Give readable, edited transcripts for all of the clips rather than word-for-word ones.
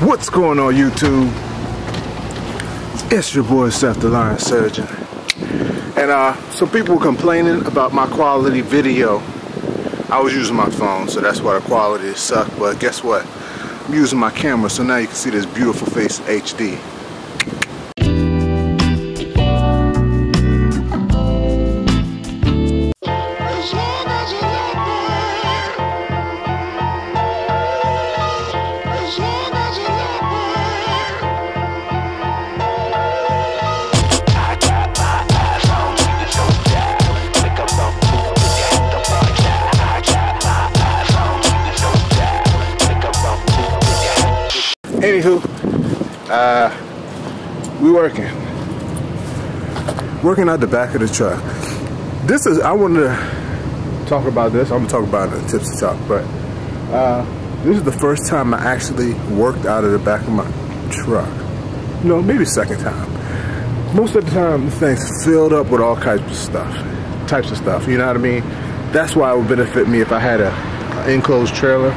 What's going on, YouTube? It's your boy Seth the Lion Surgeon. And some people were complaining about my quality video. I was using my phone, so that's why the quality sucked. But guess what? I'm using my camera, so now you can see this beautiful face in HD. Anywho, we working out the back of the truck. This is, I wanted to talk about this. I'm gonna talk about it in Tipsy Talk, but this is the first time I actually worked out of the back of my truck. You know, maybe second time. Most of the time, the thing's filled up with all types of stuff. You know what I mean? That's why it would benefit me if I had an enclosed trailer,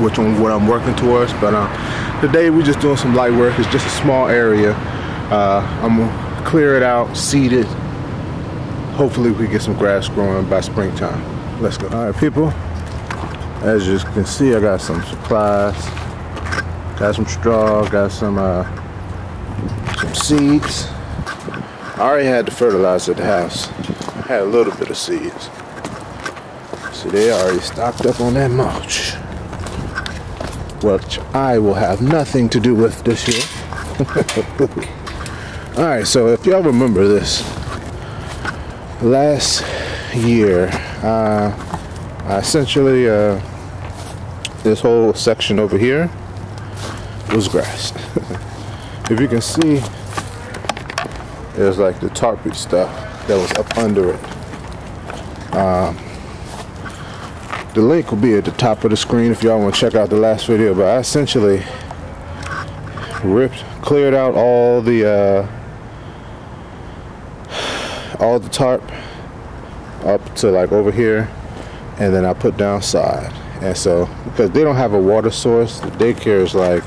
which is what I'm working towards. But today we're just doing some light work. It's just a small area. I'm gonna clear it out, seed it. Hopefully we get some grass growing by springtime. Let's go. All right, people. As you can see, I got some supplies. Got some straw. Got some seeds. I already had the fertilizer at the house. I had a little bit of seeds. So they already stocked up on that mulch, which I will have nothing to do with this year. Alright, so if y'all remember this, last year, I essentially, this whole section over here was grass. If you can see, there's like the tarpy stuff that was up under it. The link will be at the top of the screen if y'all want to check out the last video, but I essentially cleared out all the tarp up to like over here, and then I put down side. And so, because they don't have a water source, the daycare is like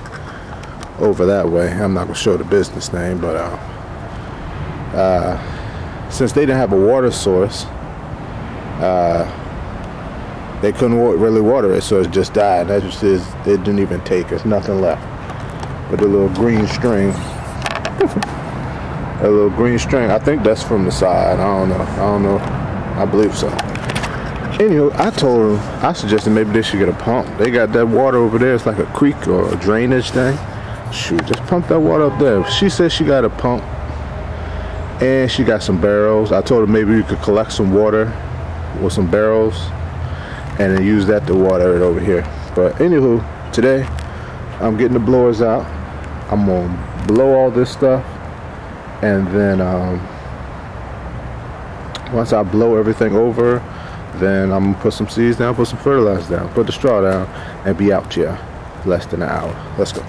over that way. I'm not gonna show the business name, but since they didn't have a water source, they couldn't really water it, so it just died. That just is, it didn't even take. There's nothing left but a little green string. A little green string. I think that's from the side. I don't know. I believe so. Anywho, I suggested maybe they should get a pump. They got that water over there. It's like a creek or a drainage thing. Shoot, just pump that water up there. She said she got a pump, and she got some barrels. I told her maybe you could collect some water with some barrels and then use that to water it over here. But anywho, today I'm getting the blowers out. I'm gonna blow all this stuff, and then once I blow everything over, then I'm gonna put some seeds down, put some fertilizer down, put the straw down, and be out here less than an hour. Let's go.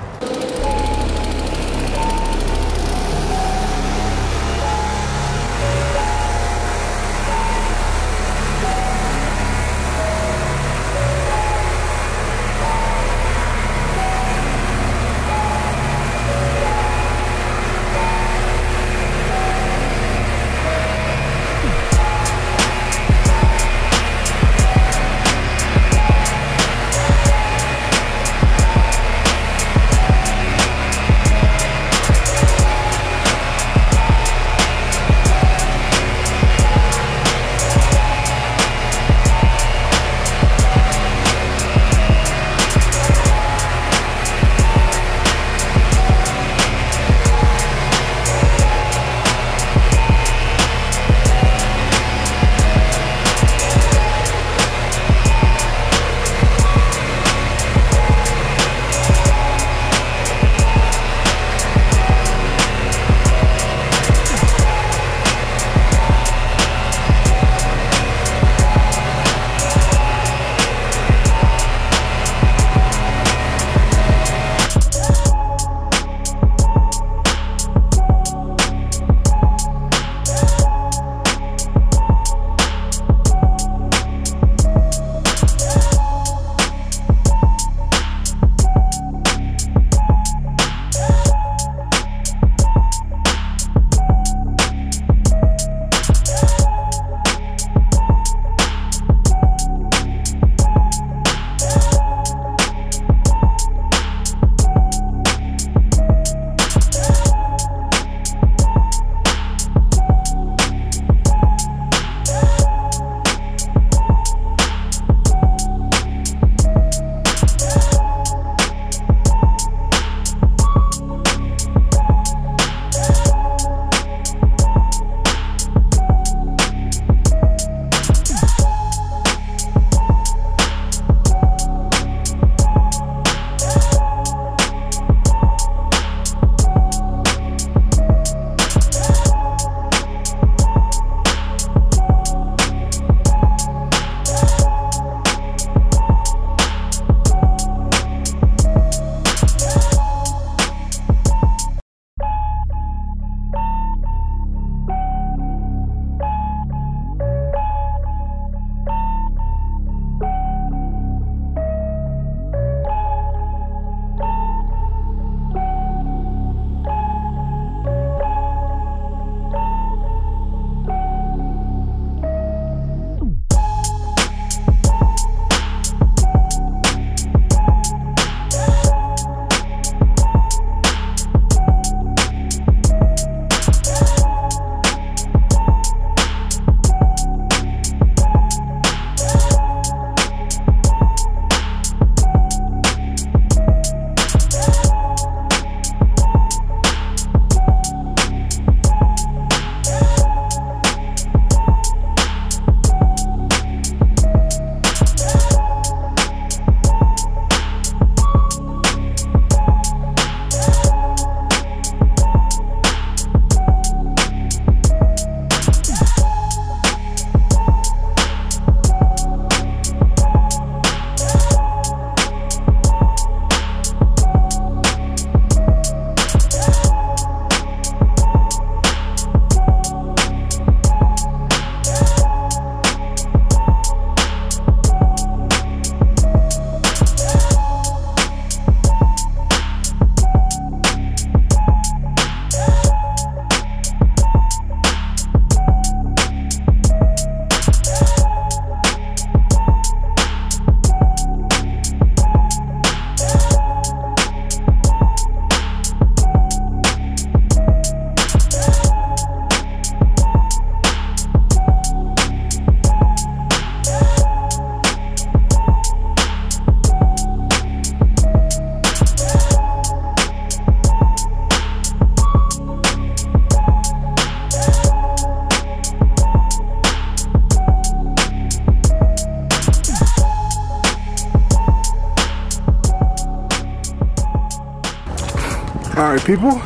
All right, people.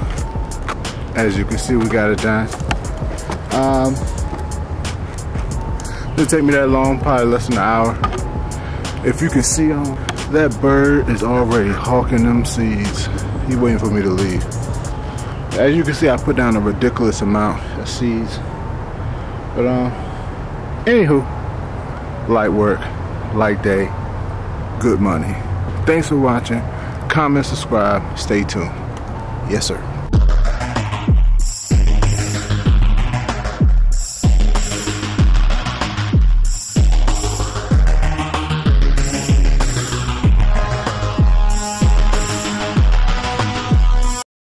As you can see, we got it done. Didn't take me that long, probably less than an hour. If you can see that bird is already hawking them seeds. He waiting for me to leave. As you can see, I put down a ridiculous amount of seeds. But anywho, light work, light day, good money. Thanks for watching. Comment, subscribe, stay tuned. Yes, sir.